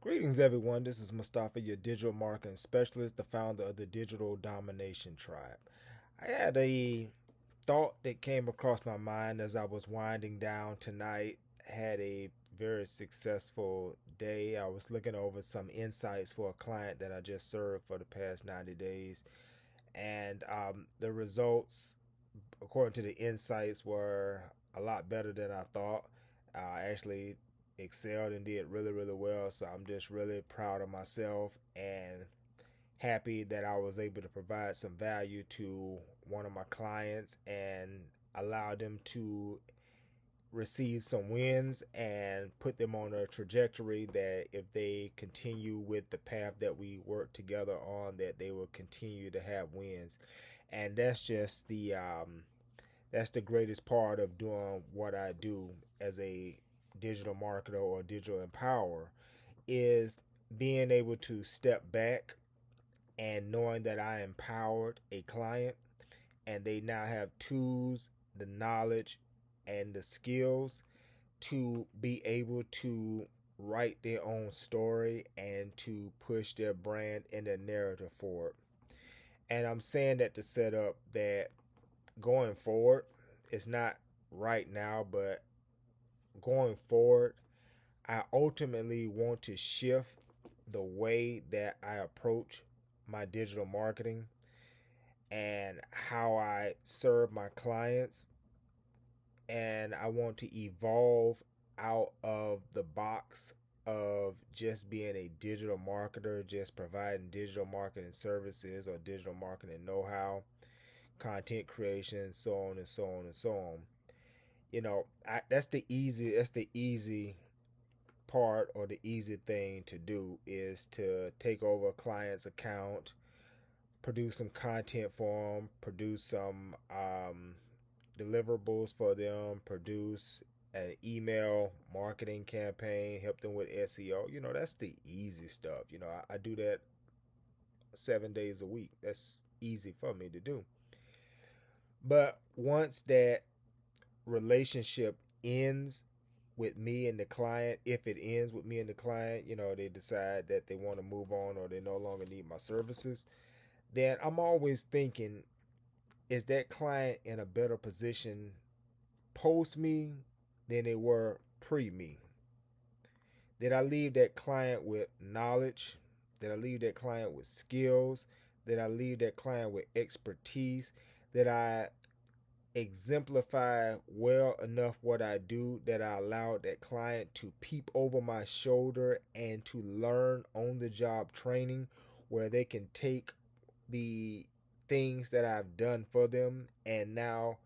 Greetings, everyone. This is Mustafaa, your digital marketing specialist, the founder of the Digital Domination Tribe. I had a thought that came across my mind as I was winding down tonight. Had a very successful day. I was looking over some insights for a client that I just served for the past 90 days. And the results, according to the insights, were a lot better than I thought. I actually excelled and did really, really well. So I'm just really proud of myself and happy that I was able to provide some value to one of my clients and allow them to receive some wins and put them on a trajectory that if they continue with the path that we work together on, that they will continue to have wins. And that's the greatest part of doing what I do as a digital marketer or digital empower, is being able to step back and knowing that I empowered a client and they now have tools, the knowledge, and the skills to be able to write their own story and to push their brand and their narrative forward. And I'm saying that to set up that going forward, it's not right now, but going forward, I ultimately want to shift the way that I approach my digital marketing and how I serve my clients. And I want to evolve out of the box of just being a digital marketer, just providing digital marketing services or digital marketing know how, content creation, so on and so on and so on. That's the easy part, or the easy thing to do, is to take over a client's account, produce some content for them, produce some deliverables for them, produce an email marketing campaign, help them with SEO. That's the easy stuff. I do that 7 days a week. That's easy for me to do. But once that relationship ends with me and the client, if it ends with me and the client, they decide that they want to move on or they no longer need my services, then I'm always thinking, is that client in a better position post me than they were pre me? Did I leave that client with knowledge? Did I leave that client with skills? Did I leave that client with expertise? Did I exemplify well enough what I do that I allowed that client to peep over my shoulder and to learn on the job training where they can take the things that I've done for them and now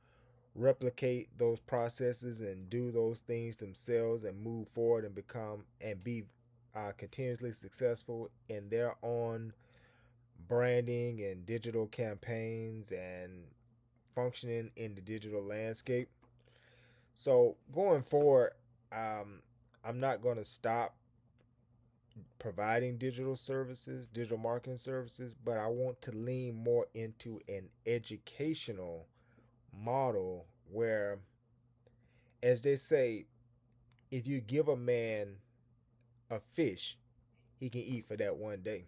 replicate those processes and do those things themselves and move forward and become and be continuously successful in their own branding and digital campaigns and functioning in the digital landscape. So going forward, I'm not going to stop providing digital services, digital marketing services, but I want to lean more into an educational model where, as they say, if you give a man a fish, he can eat for that one day.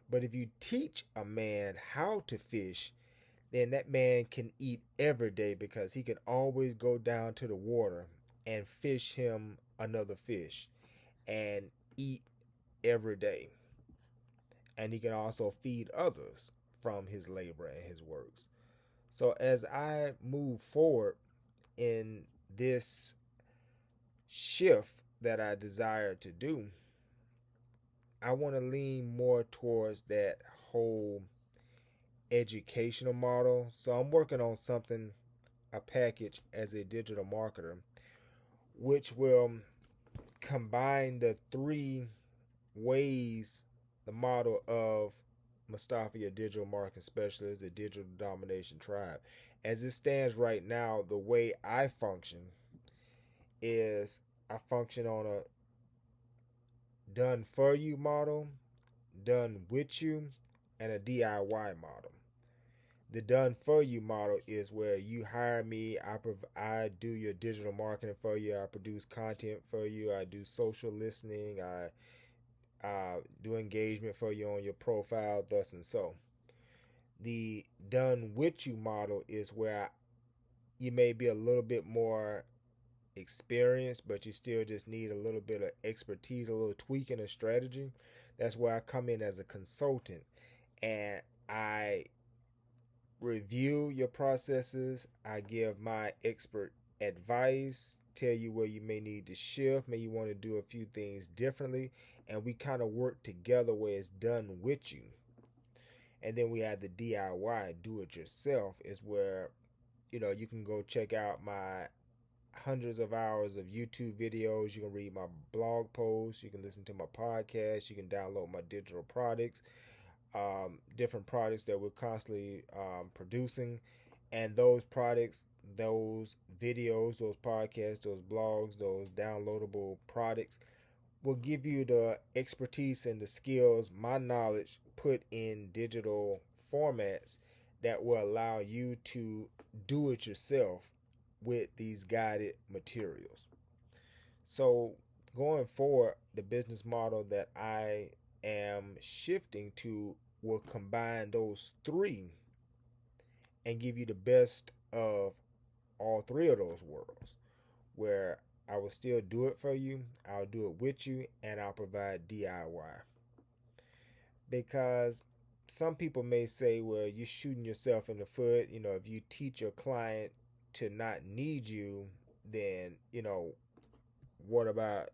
But if you teach a man how to fish, then that man can eat every day because he can always go down to the water and fish him another fish and eat every day. And he can also feed others from his labor and his works. So as I move forward in this shift that I desire to do, I want to lean more towards that whole educational model. So I'm working on something, a package as a digital marketer, which will combine the three ways, the model of Mustafaa, your digital marketing specialist, the digital domination tribe. As it stands right now, the way I function is I function on a done for you model, done with you, and a DIY model. The done for you model is where you hire me, I do your digital marketing for you, I produce content for you, I do social listening, I do engagement for you on your profile, thus and so. The done with you model is where you may be a little bit more experienced, but you still just need a little bit of expertise, a little tweaking of strategy. That's where I come in as a consultant, and I review your processes. I give my expert advice, tell you where you may need to shift, may you want to do a few things differently, and we kind of work together where it's done with you. And then we have the DIY, do it yourself, is where you can go check out my hundreds of hours of YouTube videos. You can read my blog posts. You can listen to my podcast. You can download my digital products, different products that we're constantly producing. And those products, those videos, those podcasts, those blogs, those downloadable products will give you the expertise and the skills, my knowledge put in digital formats that will allow you to do it yourself with these guided materials. So, going forward, the business model that I am shifting to will combine those three and give you the best of all three of those worlds, where I will still do it for you, I'll do it with you, and I'll provide DIY. Because some people may say, well, you're shooting yourself in the foot. If you teach your client to not need you, then, what about,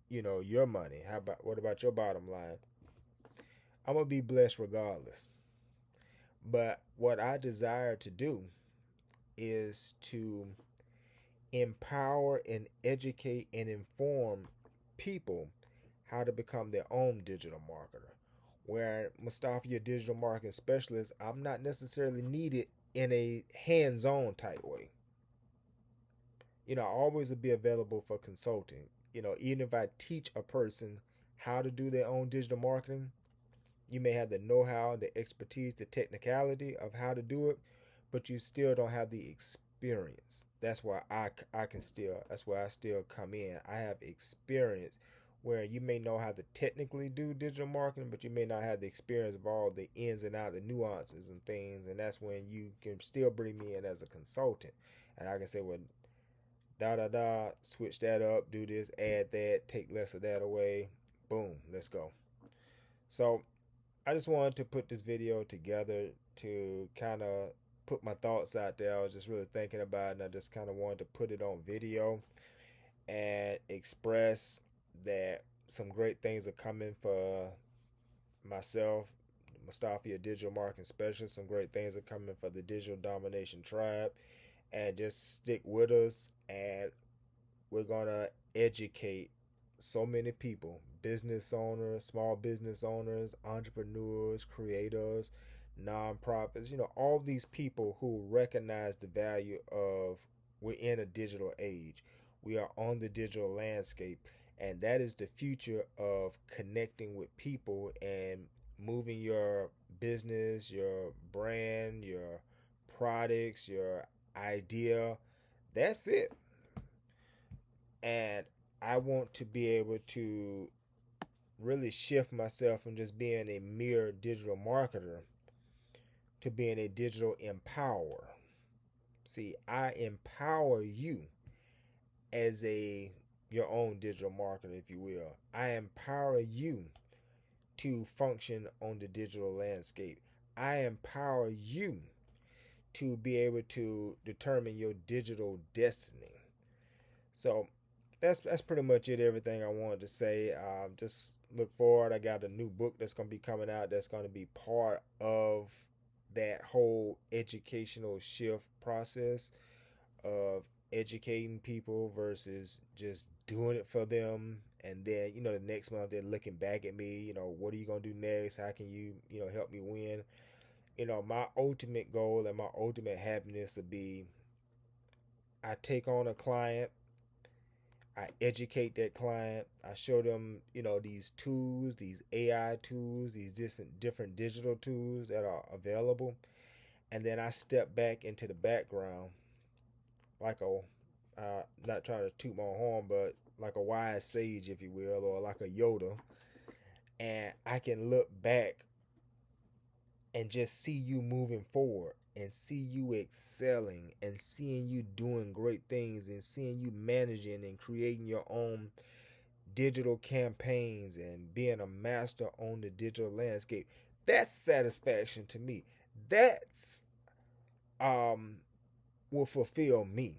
your money? What about your bottom line? I'm going to be blessed regardless. But what I desire to do is to empower and educate and inform people how to become their own digital marketer. Where Mustafaa, your digital marketing specialist, I'm not necessarily needed in a hands-on type way. I always will be available for consulting. Even if I teach a person how to do their own digital marketing, you may have the know-how, the expertise, the technicality of how to do it, but you still don't have the experience. That's why that's where I still come in. I have experience where you may know how to technically do digital marketing, but you may not have the experience of all the ins and outs, the nuances and things. And that's when you can still bring me in as a consultant. And I can say, well, switch that up, do this, add that, take less of that away. Boom, let's go. So I just wanted to put this video together to kind of put my thoughts out there. I was just really thinking about it, and I just kind of wanted to put it on video and express that some great things are coming for myself, Mustafaa, digital marketing specialist. Some great things are coming for the Digital Domination Tribe, and just stick with us, and we're gonna educate so many people, business owners, small business owners, entrepreneurs, creators, nonprofits, all these people who recognize the value of we're in a digital age. We are on the digital landscape, and that is the future of connecting with people and moving your business, your brand, your products, your idea. That's it. And I want to be able to really shift myself from just being a mere digital marketer to being a digital empower. See, I empower you as your own digital marketer, if you will. I empower you to function on the digital landscape. I empower you to be able to determine your digital destiny. So that's pretty much it. Everything I wanted to say. Just look forward. I got a new book that's going to be coming out. That's going to be part of that whole educational shift process of educating people versus just doing it for them. And then, the next month they're looking back at me, what are you going to do next? How can you, help me win? My ultimate goal and my ultimate happiness would be I take on a client, I educate that client, I show them, these tools, these AI tools, these different digital tools that are available. And then I step back into the background like not trying to toot my horn, but like a wise sage, if you will, or like a Yoda. and I can look back and just see you moving forward and see you excelling and seeing you doing great things and seeing you managing and creating your own digital campaigns and being a master on the digital landscape. That's satisfaction to me. That's um will fulfill me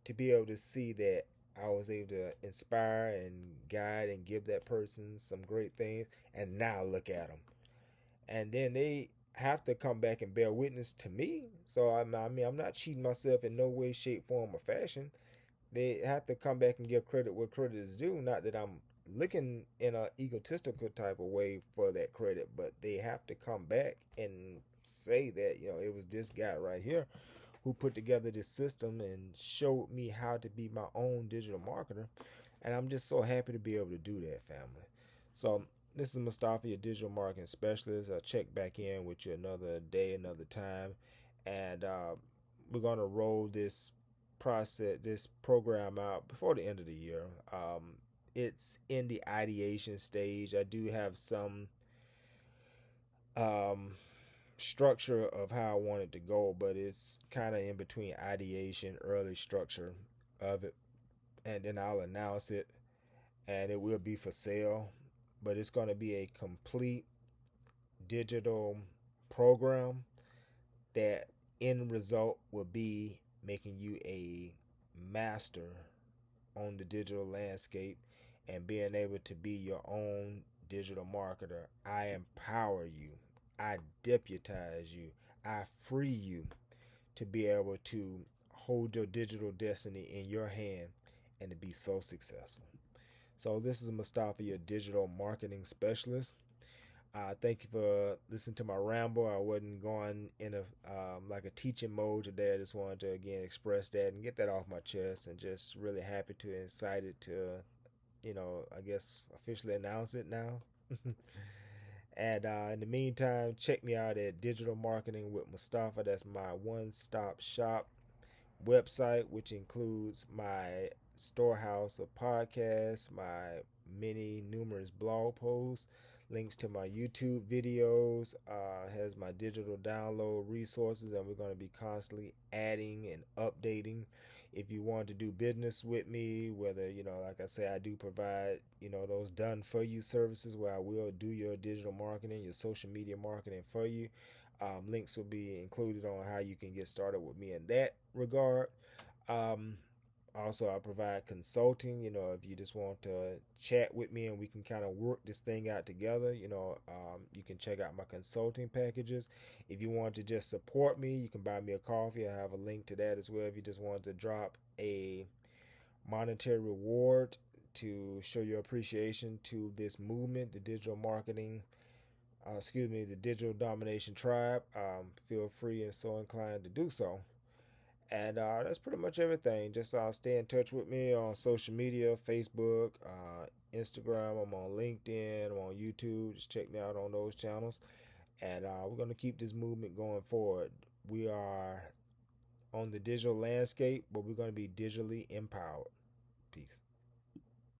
to be able to see that I was able to inspire and guide and give that person some great things, and now look at them. And then they have to come back and bear witness to me. So I mean, I'm not cheating myself in no way, shape, form, or fashion. They have to come back and give credit where credit is due. Not that I'm looking in a egotistical type of way for that credit, but they have to come back and say that, it was this guy right here who put together this system and showed me how to be my own digital marketer. And I'm just so happy to be able to do that, family. So this is Mustafaa, your digital marketing specialist. I'll check back in with you another day, another time. And we're going to roll this program out before the end of the year. It's in the ideation stage. I do have some um, structure of how I want it to go, but it's kind of in between ideation, early structure of it, and then I'll announce it, and it will be for sale. But it's going to be a complete digital program that end result will be making you a master on the digital landscape and being able to be your own digital marketer. I empower you. I deputize you. I free you to be able to hold your digital destiny in your hand and to be so successful. So this is Mustafaa, your digital marketing specialist. Thank you for listening to my ramble. I wasn't going in a like a teaching mode today. I just wanted to again express that and get that off my chest, and just really happy to and excited to, I guess officially announce it now. And in the meantime, check me out at Digital Marketing with Mustafaa. That's my one-stop shop website, which includes my storehouse of podcasts, my many numerous blog posts, links to my YouTube videos, has my digital download resources, and we're going to be constantly adding and updating. If you want to do business with me, whether, like I say, I do provide, those done for you services where I will do your digital marketing, your social media marketing for you. Links will be included on how you can get started with me in that regard. Um, Also, I provide consulting. If you just want to chat with me and we can kind of work this thing out together, you can check out my consulting packages. If you want to just support me, you can buy me a coffee. I have a link to that as well. If you just want to drop a monetary reward to show your appreciation to this movement, the digital marketing, the digital domination tribe, feel free and so inclined to do so. And that's pretty much everything. Just stay in touch with me on social media, Facebook, Instagram. I'm on LinkedIn. I'm on YouTube. Just check me out on those channels. And we're going to keep this movement going forward. We are on the digital landscape, but we're going to be digitally empowered. Peace.